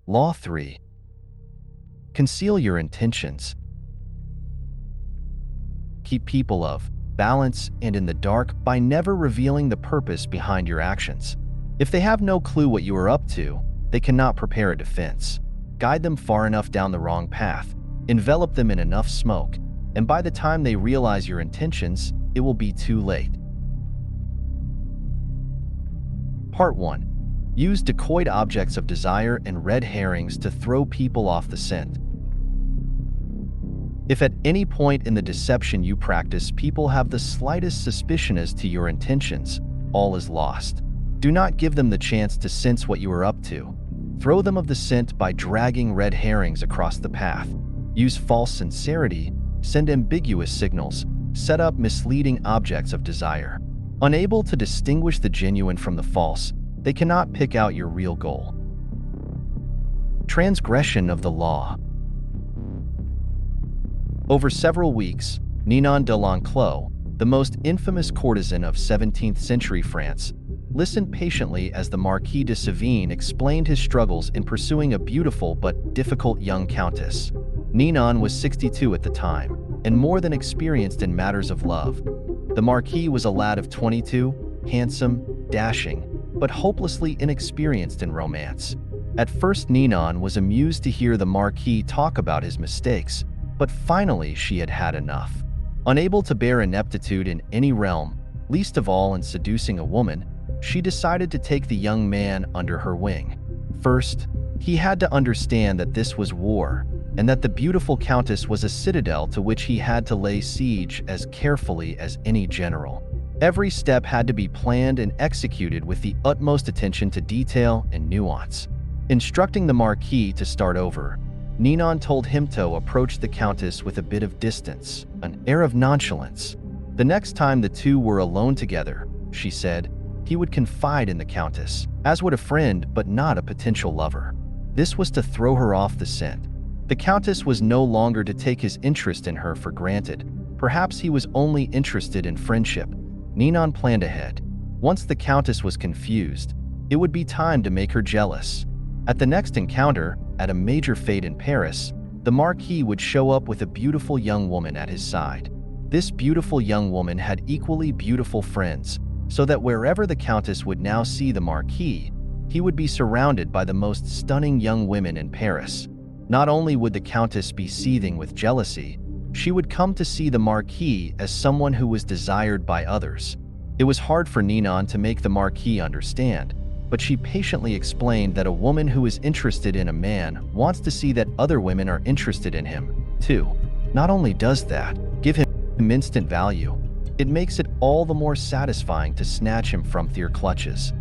Law 3. Conceal your intentions. Keep people of balance and in the dark by never revealing the purpose behind your actions. If they have no clue what you are up to, they cannot prepare a defense. Guide them far enough down the wrong path, envelop them in enough smoke, and by the time they realize your intentions, it will be too late. Part 1. Use decoyed objects of desire and red herrings to throw people off the scent. If at any point in the deception you practice people have the slightest suspicion as to your intentions, all is lost. Do not give them the chance to sense what you are up to. Throw them of the scent by dragging red herrings across the path. Use false sincerity, send ambiguous signals, set up misleading objects of desire. Unable to distinguish the genuine from the false, they cannot pick out your real goal. Transgression of the law. Over several weeks, Ninon de l'Enclos, the most infamous courtesan of 17th century France, listened patiently as the Marquis de Sévigné explained his struggles in pursuing a beautiful but difficult young countess. Ninon was 62 at the time, and more than experienced in matters of love. The Marquis was a lad of 22, handsome, dashing, but hopelessly inexperienced in romance. At first Ninon was amused to hear the Marquis talk about his mistakes, but finally she had had enough. Unable to bear ineptitude in any realm, least of all in seducing a woman, she decided to take the young man under her wing. First, he had to understand that this was war, and that the beautiful countess was a citadel to which he had to lay siege as carefully as any general. Every step had to be planned and executed with the utmost attention to detail and nuance. Instructing the Marquis to start over, Ninon told him to approach the countess with a bit of distance, an air of nonchalance. The next time the two were alone together, she said, he would confide in the countess, as would a friend but not a potential lover. This was to throw her off the scent. The countess was no longer to take his interest in her for granted. Perhaps he was only interested in friendship. Ninon planned ahead. Once the countess was confused, it would be time to make her jealous. At the next encounter, at a major fete in Paris, the Marquis would show up with a beautiful young woman at his side. This beautiful young woman had equally beautiful friends, so that wherever the countess would now see the Marquis, he would be surrounded by the most stunning young women in Paris. Not only would the countess be seething with jealousy, she would come to see the Marquis as someone who was desired by others. It was hard for Ninon to make the Marquis understand, but she patiently explained that a woman who is interested in a man wants to see that other women are interested in him, too. Not only does that give him instant value, it makes it all the more satisfying to snatch him from their clutches.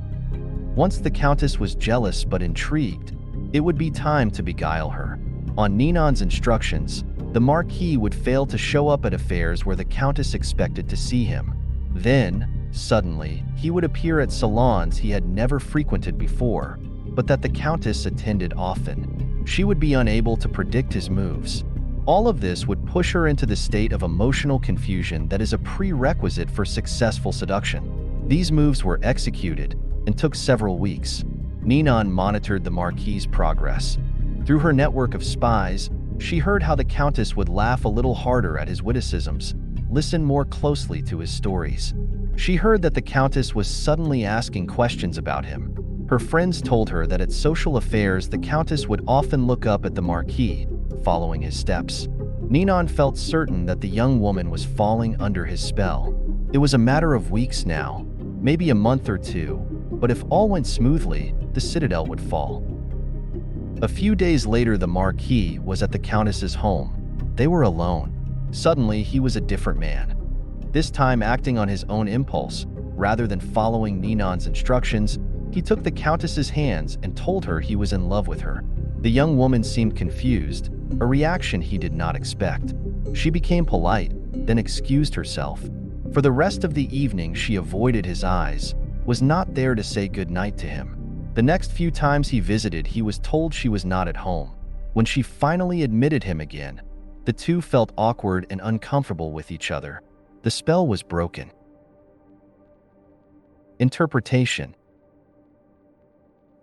Once the countess was jealous but intrigued, it would be time to beguile her. On Ninon's instructions, the Marquis would fail to show up at affairs where the countess expected to see him. Then, suddenly, he would appear at salons he had never frequented before, but that the countess attended often. She would be unable to predict his moves. All of this would push her into the state of emotional confusion that is a prerequisite for successful seduction. These moves were executed and took several weeks. Ninon monitored the Marquis's progress. Through her network of spies, she heard how the countess would laugh a little harder at his witticisms, listen more closely to his stories. She heard that the countess was suddenly asking questions about him. Her friends told her that at social affairs the countess would often look up at the Marquis, following his steps. Ninon felt certain that the young woman was falling under his spell. It was a matter of weeks now, maybe a month or two, but if all went smoothly, the citadel would fall. A few days later, the Marquis was at the countess's home. They were alone. Suddenly, he was a different man. This time acting on his own impulse, rather than following Ninon's instructions, he took the countess's hands and told her he was in love with her. The young woman seemed confused, a reaction he did not expect. She became polite, then excused herself. For the rest of the evening, she avoided his eyes, was not there to say good night to him. The next few times he visited, he was told she was not at home. When she finally admitted him again, the two felt awkward and uncomfortable with each other. The spell was broken. Interpretation.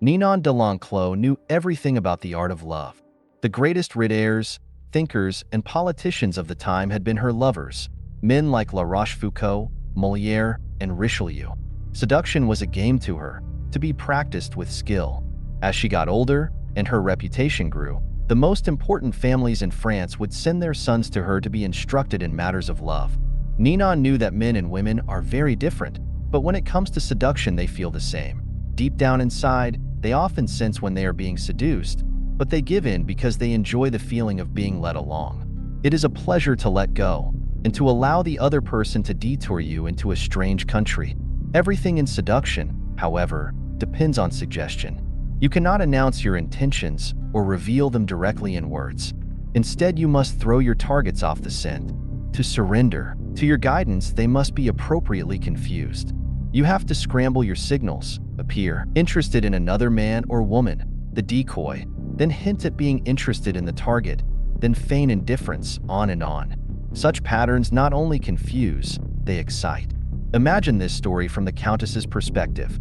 Ninon de L'Enclos knew everything about the art of love. The greatest writers, thinkers, and politicians of the time had been her lovers, men like La Rochefoucauld, Molière, and Richelieu. Seduction was a game to her, to be practiced with skill. As she got older and her reputation grew, the most important families in France would send their sons to her to be instructed in matters of love. Ninon knew that men and women are very different, but when it comes to seduction, they feel the same. Deep down inside, they often sense when they are being seduced, but they give in because they enjoy the feeling of being led along. It is a pleasure to let go and to allow the other person to detour you into a strange country. Everything in seduction, however, depends on suggestion. You cannot announce your intentions or reveal them directly in words. Instead, you must throw your targets off the scent. To surrender to your guidance, they must be appropriately confused. You have to scramble your signals, appear interested in another man or woman, the decoy, then hint at being interested in the target, then feign indifference, on and on. Such patterns not only confuse, they excite. Imagine this story from the Countess's perspective.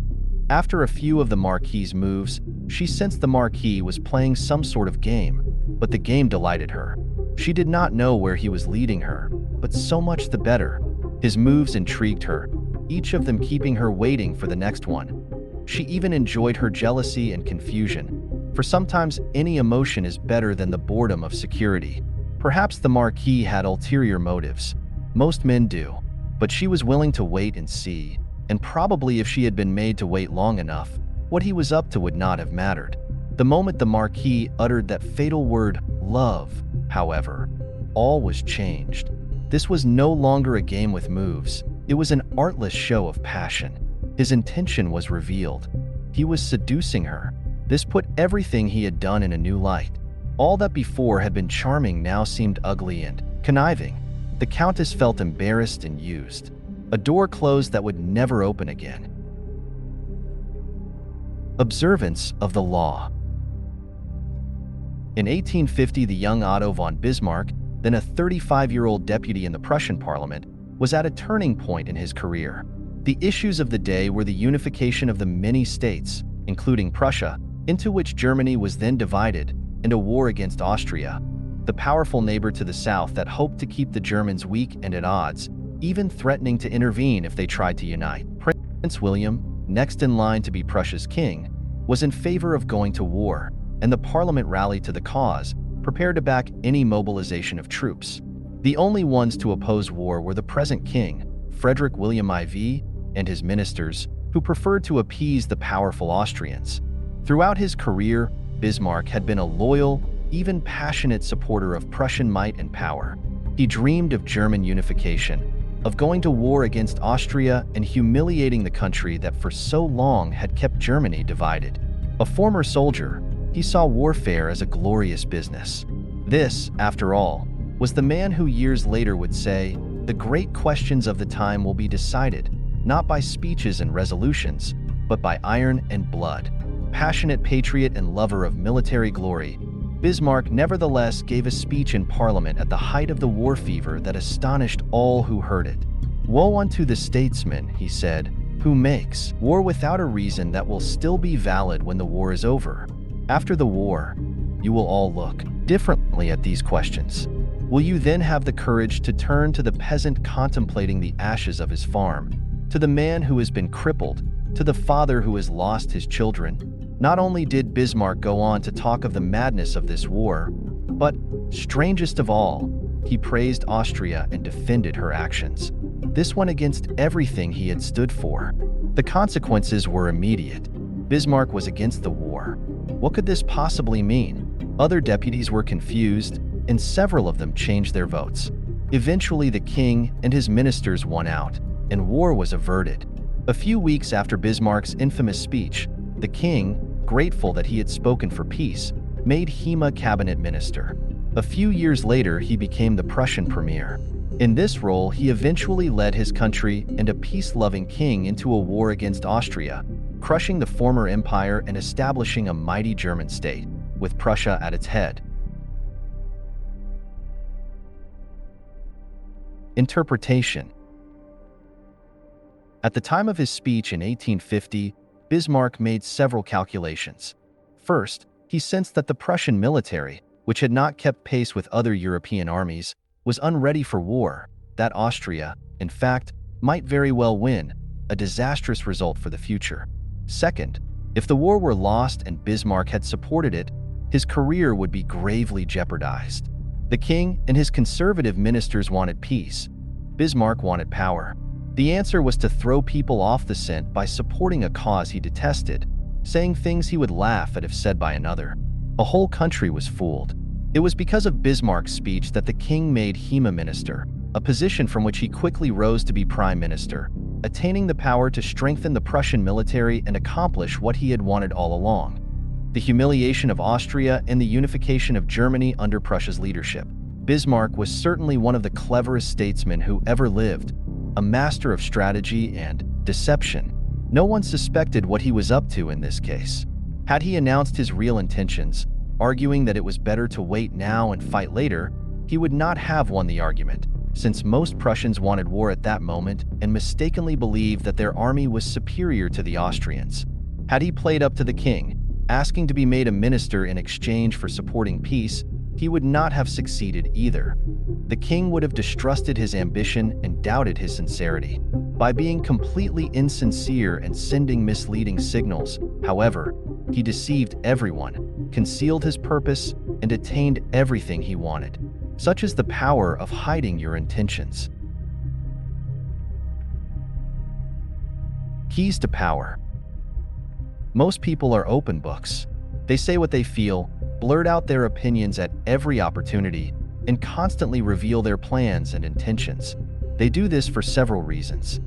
After a few of the Marquis's moves, she sensed the Marquis was playing some sort of game, but the game delighted her. She did not know where he was leading her, but so much the better. His moves intrigued her, each of them keeping her waiting for the next one. She even enjoyed her jealousy and confusion, for sometimes any emotion is better than the boredom of security. Perhaps the Marquis had ulterior motives. Most men do, but she was willing to wait and see, and probably if she had been made to wait long enough, what he was up to would not have mattered. The moment the Marquis uttered that fatal word, love, however, all was changed. This was no longer a game with moves. It was an artless show of passion. His intention was revealed. He was seducing her. This put everything he had done in a new light. All that before had been charming now seemed ugly and conniving. The Countess felt embarrassed and used. A door closed that would never open again. Observance of the law. In 1850, the young Otto von Bismarck, then a 35-year-old deputy in the Prussian parliament, was at a turning point in his career. The issues of the day were the unification of the many states, including Prussia, into which Germany was then divided, and a war against Austria, the powerful neighbor to the south that hoped to keep the Germans weak and at odds, even threatening to intervene if they tried to unite. Prince William, next in line to be Prussia's king, was in favor of going to war, and the parliament rallied to the cause, prepared to back any mobilization of troops. The only ones to oppose war were the present king, Frederick William IV, and his ministers, who preferred to appease the powerful Austrians. Throughout his career, Bismarck had been a loyal, even passionate supporter of Prussian might and power. He dreamed of German unification, of going to war against Austria and humiliating the country that for so long had kept Germany divided. A former soldier, he saw warfare as a glorious business. This, after all, was the man who years later would say, "The great questions of the time will be decided, not by speeches and resolutions, but by iron and blood." Passionate patriot and lover of military glory, Bismarck nevertheless gave a speech in Parliament at the height of the war fever that astonished all who heard it. "Woe unto the statesman," he said, "who makes war without a reason that will still be valid when the war is over. After the war, you will all look differently at these questions. Will you then have the courage to turn to the peasant contemplating the ashes of his farm, to the man who has been crippled, to the father who has lost his children?" Not only did Bismarck go on to talk of the madness of this war, but, strangest of all, he praised Austria and defended her actions. This went against everything he had stood for. The consequences were immediate. Bismarck was against the war. What could this possibly mean? Other deputies were confused, and several of them changed their votes. Eventually, the king and his ministers won out, and war was averted. A few weeks after Bismarck's infamous speech, the king, grateful that he had spoken for peace, made him a cabinet minister. A few years later, he became the Prussian premier. In this role, he eventually led his country and a peace-loving king into a war against Austria, crushing the former empire and establishing a mighty German state, with Prussia at its head. Interpretation. At the time of his speech in 1850, Bismarck made several calculations. First, he sensed that the Prussian military, which had not kept pace with other European armies, was unready for war, that Austria, in fact, might very well win, a disastrous result for the future. Second, if the war were lost and Bismarck had supported it, his career would be gravely jeopardized. The king and his conservative ministers wanted peace. Bismarck wanted power. The answer was to throw people off the scent by supporting a cause he detested, saying things he would laugh at if said by another. A whole country was fooled. It was because of Bismarck's speech that the king made him a minister, a position from which he quickly rose to be prime minister, attaining the power to strengthen the Prussian military and accomplish what he had wanted all along: the humiliation of Austria and the unification of Germany under Prussia's leadership. Bismarck was certainly one of the cleverest statesmen who ever lived, a master of strategy and deception. No one suspected what he was up to in this case. Had he announced his real intentions, arguing that it was better to wait now and fight later, he would not have won the argument, since most Prussians wanted war at that moment and mistakenly believed that their army was superior to the Austrians. Had he played up to the king, asking to be made a minister in exchange for supporting peace, he would not have succeeded either. The king would have distrusted his ambition and doubted his sincerity. By being completely insincere and sending misleading signals, however, he deceived everyone, concealed his purpose, and attained everything he wanted. Such is the power of hiding your intentions. Keys to power. Most people are open books. They say what they feel, blurt out their opinions at every opportunity, and constantly reveal their plans and intentions. They do this for several reasons.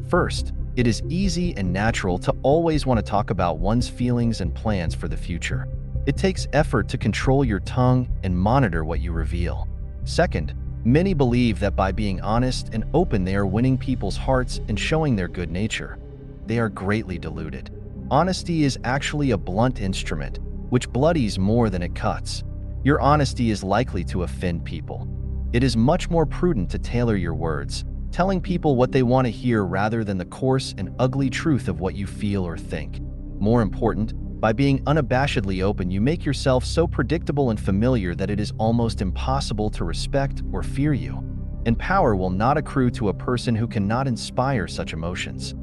First, it is easy and natural to always want to talk about one's feelings and plans for the future. It takes effort to control your tongue and monitor what you reveal. Second, many believe that by being honest and open they are winning people's hearts and showing their good nature. They are greatly deluded. Honesty is actually a blunt instrument, which bloodies more than it cuts. Your honesty is likely to offend people. It is much more prudent to tailor your words, telling people what they want to hear rather than the coarse and ugly truth of what you feel or think. More important, by being unabashedly open, you make yourself so predictable and familiar that it is almost impossible to respect or fear you. And power will not accrue to a person who cannot inspire such emotions.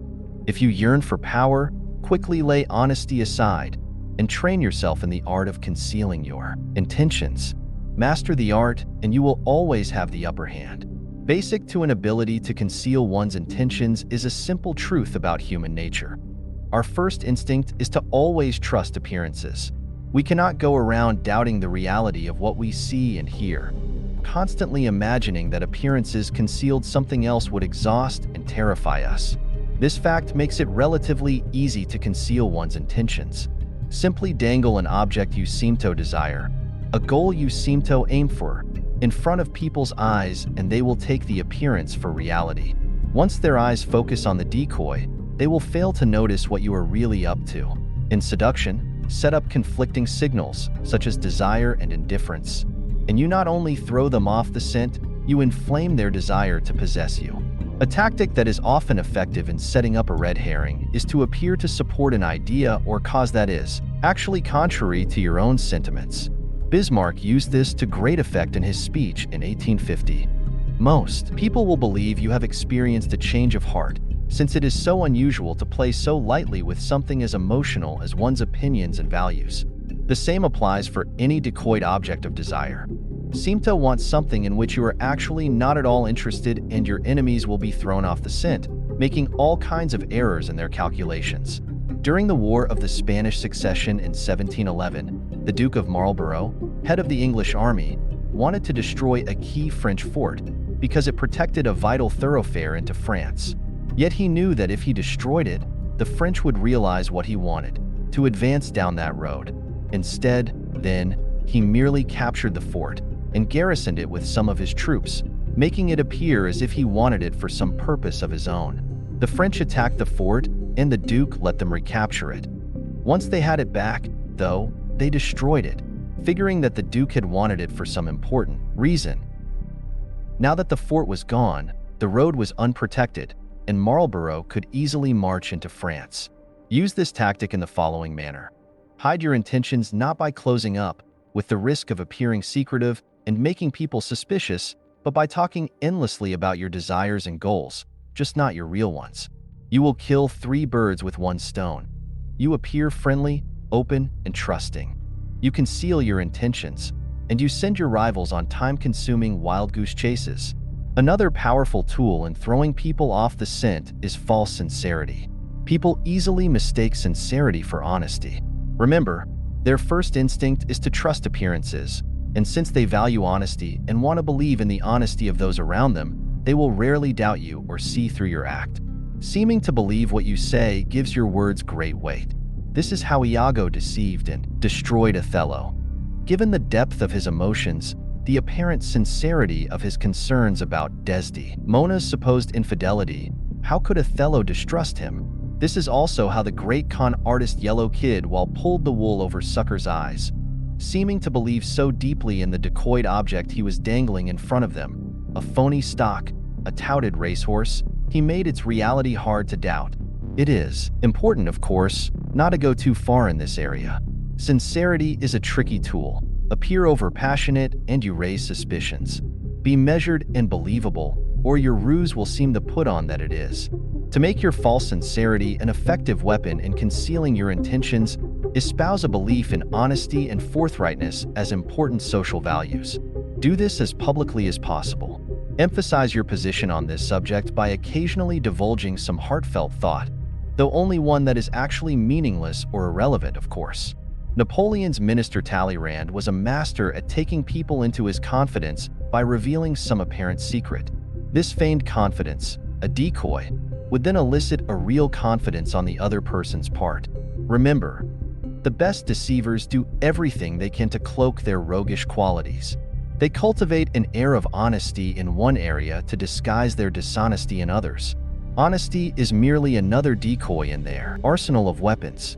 If you yearn for power, quickly lay honesty aside and train yourself in the art of concealing your intentions. Master the art, and you will always have the upper hand. Basic to an ability to conceal one's intentions is a simple truth about human nature. Our first instinct is to always trust appearances. We cannot go around doubting the reality of what we see and hear. Constantly imagining that appearances concealed something else would exhaust and terrify us. This fact makes it relatively easy to conceal one's intentions. Simply dangle an object you seem to desire, a goal you seem to aim for, in front of people's eyes, and they will take the appearance for reality. Once their eyes focus on the decoy, they will fail to notice what you are really up to. In seduction, set up conflicting signals, such as desire and indifference, and you not only throw them off the scent, you inflame their desire to possess you. A tactic that is often effective in setting up a red herring is to appear to support an idea or cause that is actually contrary to your own sentiments. Bismarck used this to great effect in his speech in 1850. Most people will believe you have experienced a change of heart, since it is so unusual to play so lightly with something as emotional as one's opinions and values. The same applies for any decoyed object of desire. Seem to want something in which you are actually not at all interested, and your enemies will be thrown off the scent, making all kinds of errors in their calculations. During the War of the Spanish Succession in 1711, the Duke of Marlborough, head of the English army, wanted to destroy a key French fort because it protected a vital thoroughfare into France. Yet he knew that if he destroyed it, the French would realize what he wanted, to advance down that road. Instead, then, he merely captured the fort and garrisoned it with some of his troops, making it appear as if he wanted it for some purpose of his own. The French attacked the fort, and the Duke let them recapture it. Once they had it back, though, they destroyed it, figuring that the Duke had wanted it for some important reason. Now that the fort was gone, the road was unprotected, and Marlborough could easily march into France. Use this tactic in the following manner. Hide your intentions not by closing up, with the risk of appearing secretive and making people suspicious, but by talking endlessly about your desires and goals, just not your real ones. You will kill 3 birds with 1 stone. You appear friendly, open, and trusting. You conceal your intentions, and you send your rivals on time-consuming wild goose chases. Another powerful tool in throwing people off the scent is false sincerity. People easily mistake sincerity for honesty. Remember, their first instinct is to trust appearances, and since they value honesty and want to believe in the honesty of those around them, they will rarely doubt you or see through your act. Seeming to believe what you say gives your words great weight. This is how Iago deceived and destroyed Othello. Given the depth of his emotions, the apparent sincerity of his concerns about Desdemona's supposed infidelity, how could Othello distrust him? This is also how the great con artist Yellow Kid pulled the wool over suckers' eyes. Seeming to believe so deeply in the decoyed object he was dangling in front of them, a phony stock, a touted racehorse, he made its reality hard to doubt. It is important, of course, not to go too far in this area. Sincerity is a tricky tool. Appear over-passionate and you raise suspicions. Be measured and believable, or your ruse will seem to put on that it is. To make your false sincerity an effective weapon in concealing your intentions, espouse a belief in honesty and forthrightness as important social values. Do this as publicly as possible. Emphasize your position on this subject by occasionally divulging some heartfelt thought, though only one that is actually meaningless or irrelevant, of course. Napoleon's minister Talleyrand was a master at taking people into his confidence by revealing some apparent secret. This feigned confidence, a decoy, would then elicit a real confidence on the other person's part. Remember, the best deceivers do everything they can to cloak their roguish qualities. They cultivate an air of honesty in one area to disguise their dishonesty in others. Honesty is merely another decoy in their arsenal of weapons.